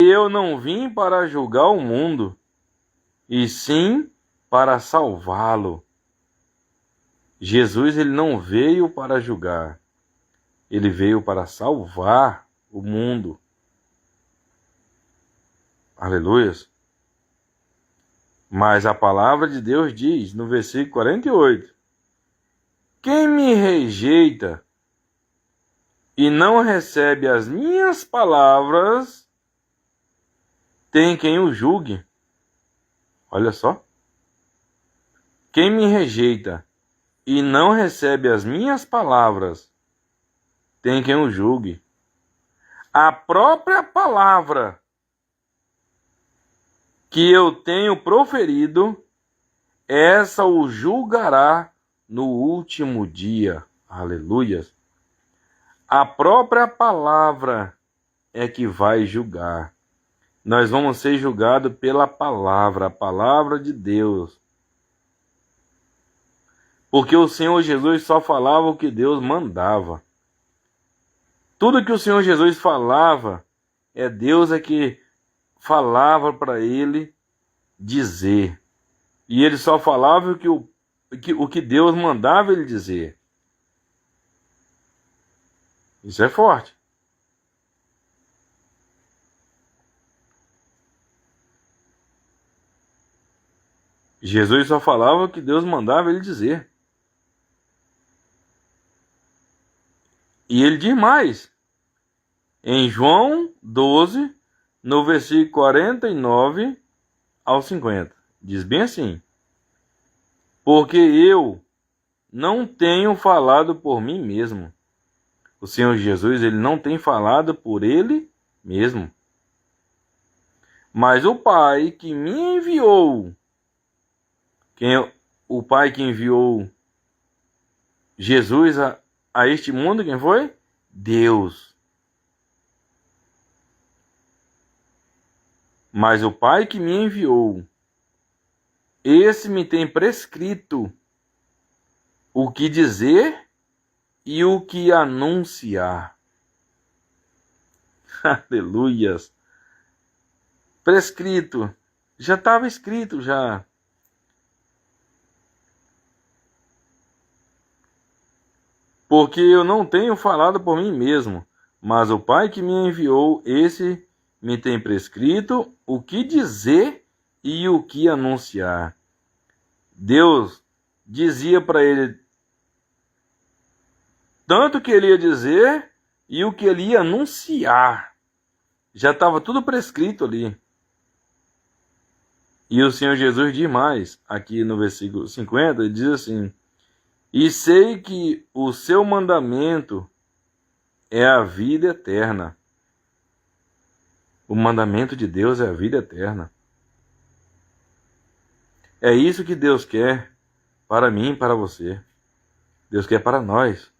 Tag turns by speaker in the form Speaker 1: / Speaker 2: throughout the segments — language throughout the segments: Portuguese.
Speaker 1: Eu não vim para julgar o mundo, e sim para salvá-lo. Jesus, ele não veio para julgar, ele veio para salvar o mundo. Aleluias. Mas a palavra de Deus diz no versículo 48: quem me rejeita e não recebe as minhas palavras, tem quem o julgue. Olha só. Quem me rejeita e não recebe as minhas palavras, tem quem o julgue. A própria palavra que eu tenho proferido, essa o julgará no último dia. Aleluias. A própria palavra é que vai julgar. Nós vamos ser julgados pela palavra, a palavra de Deus. Porque o Senhor Jesus só falava o que Deus mandava. Tudo que o Senhor Jesus falava, Deus que falava para ele dizer. E ele só falava o que Deus mandava ele dizer. Isso é forte. Jesus só falava o que Deus mandava ele dizer. E ele diz mais. Em João 12, no versículo 49 ao 50. Diz bem assim: porque eu não tenho falado por mim mesmo. O Senhor Jesus, ele não tem falado por ele mesmo. Mas o Pai que me enviou, o Pai que enviou Jesus a este mundo, quem foi? Deus. Mas o Pai que me enviou, esse me tem prescrito o que dizer e o que anunciar. Aleluias. Prescrito. Já estava escrito já. Porque eu não tenho falado por mim mesmo, mas o Pai que me enviou, esse me tem prescrito o que dizer e o que anunciar. Deus dizia para ele tanto o que ele ia dizer e o que ele ia anunciar. Já estava tudo prescrito ali. E o Senhor Jesus diz mais, aqui no versículo 50, ele diz assim: e sei que o seu mandamento é a vida eterna. O mandamento de Deus é a vida eterna. É isso que Deus quer para mim e para você. Deus quer para nós.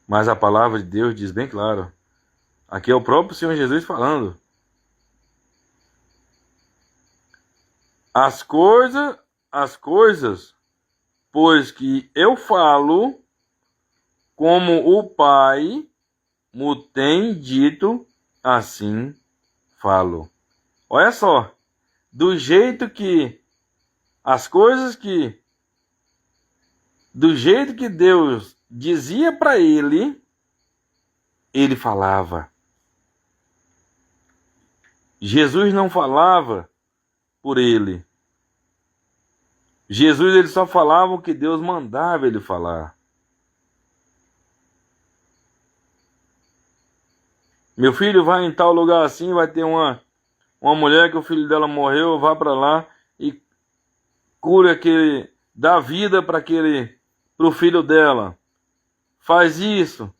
Speaker 1: Mas a palavra de Deus diz bem claro. Aqui é o próprio Senhor Jesus falando. As coisas, pois que eu falo, como o Pai me tem dito, assim falo. Olha só, do jeito que Deus dizia para ele, ele falava. Jesus não falava por ele. Jesus, ele só falava o que Deus mandava ele falar. Meu filho vai em tal lugar assim, vai ter uma mulher que o filho dela morreu, vá para lá e cura aquele, dá vida para o filho dela. Faz isso.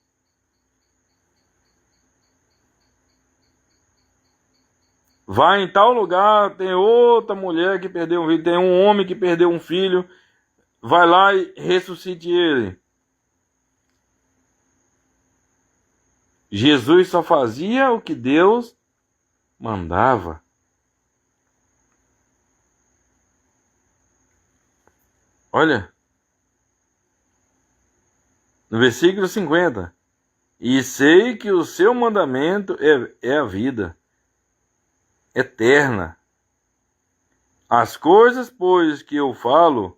Speaker 1: Vai em tal lugar, tem outra mulher que perdeu um filho, tem um homem que perdeu um filho, vai lá e ressuscite ele. Jesus só fazia o que Deus mandava. Olha, no versículo 50. E sei que o seu mandamento é a vida eterna. As coisas, pois, que eu falo,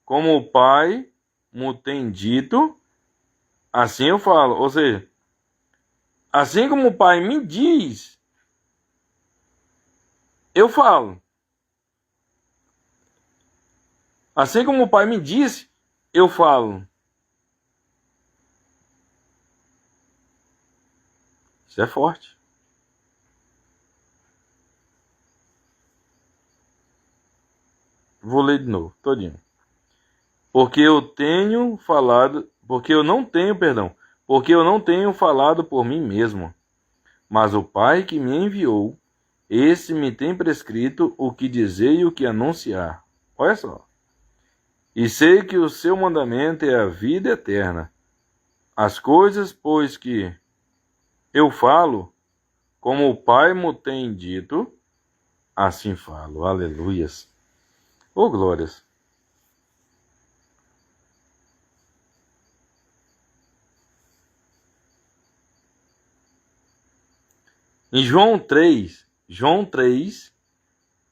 Speaker 1: como o Pai me tem dito, assim eu falo. Ou seja, assim como o Pai me diz, eu falo. Assim como o Pai me disse, eu falo. Isso é forte. Vou ler de novo, todinho. Porque eu não tenho falado por mim mesmo, mas o Pai que me enviou, esse me tem prescrito o que dizer e o que anunciar. Olha só. E sei que o seu mandamento é a vida eterna. As coisas, pois, que eu falo, como o Pai me tem dito, assim falo. Aleluias. Oh, glórias. Em João 3,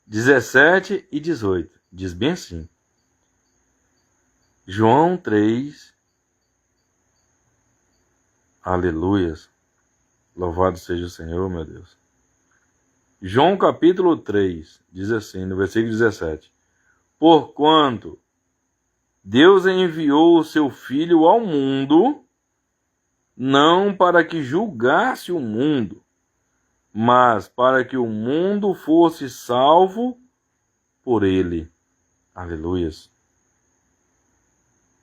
Speaker 1: 17 e 18, diz bem assim. João 3, aleluias. Louvado seja o Senhor, meu Deus. João capítulo 3, diz assim, no versículo 17. Porquanto Deus enviou o seu Filho ao mundo, não para que julgasse o mundo, mas para que o mundo fosse salvo por ele. Aleluias.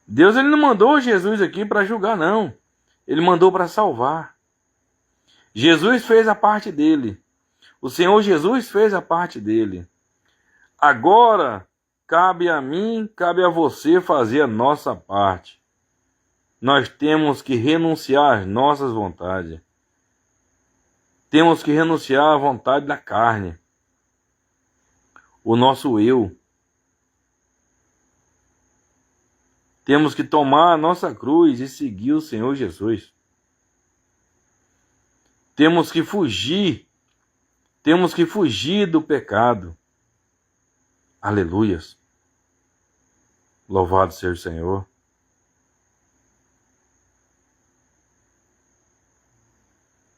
Speaker 1: Deus ele não mandou Jesus aqui para julgar, não. Ele mandou para salvar. Jesus fez a parte dele. O Senhor Jesus fez a parte dele. Agora, cabe a mim, cabe a você fazer a nossa parte. Nós temos que renunciar às nossas vontades. Temos que renunciar à vontade da carne. O nosso eu. Temos que tomar a nossa cruz e seguir o Senhor Jesus. Temos que fugir do pecado. Aleluias. Louvado seja o Senhor.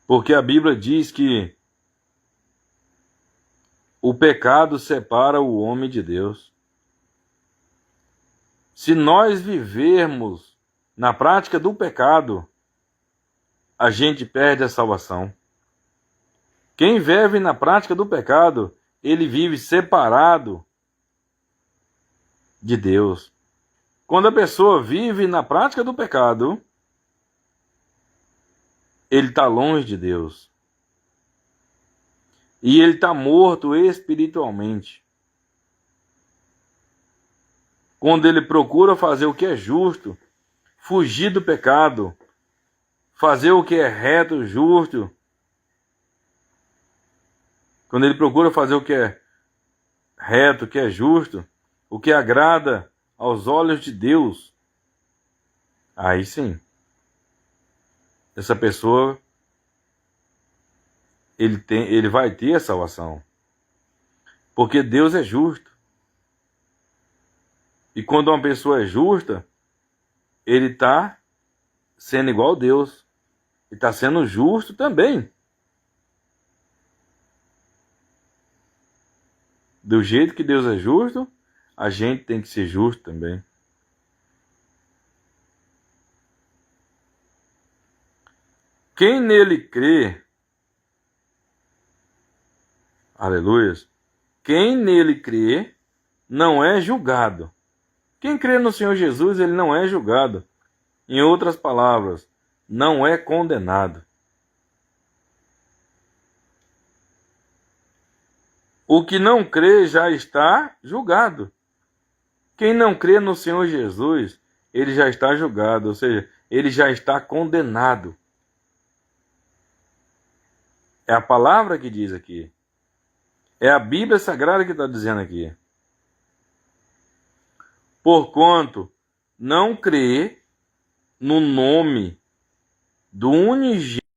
Speaker 1: Porque a Bíblia diz que o pecado separa o homem de Deus. Se nós vivermos na prática do pecado, a gente perde a salvação. Quem vive na prática do pecado, ele vive separado de Deus. Quando a pessoa vive na prática do pecado, ele está longe de Deus. E ele está morto espiritualmente. Quando ele procura fazer o que é justo, fugir do pecado, fazer o que é reto, justo. Quando ele procura fazer o que é reto, o que é justo, o que agrada aos olhos de Deus, aí sim, essa pessoa, ele vai ter a salvação. Porque Deus é justo. E quando uma pessoa é justa, ele está sendo igual a Deus. E está sendo justo também. Do jeito que Deus é justo, a gente tem que ser justo também. Quem nele crê, aleluias, quem nele crê não é julgado. Quem crê no Senhor Jesus, ele não é julgado. Em outras palavras, não é condenado. O que não crê já está julgado. Quem não crê no Senhor Jesus, ele já está julgado, ou seja, ele já está condenado. É a palavra que diz aqui. É a Bíblia Sagrada que está dizendo aqui. Porquanto não crê no nome do unigênito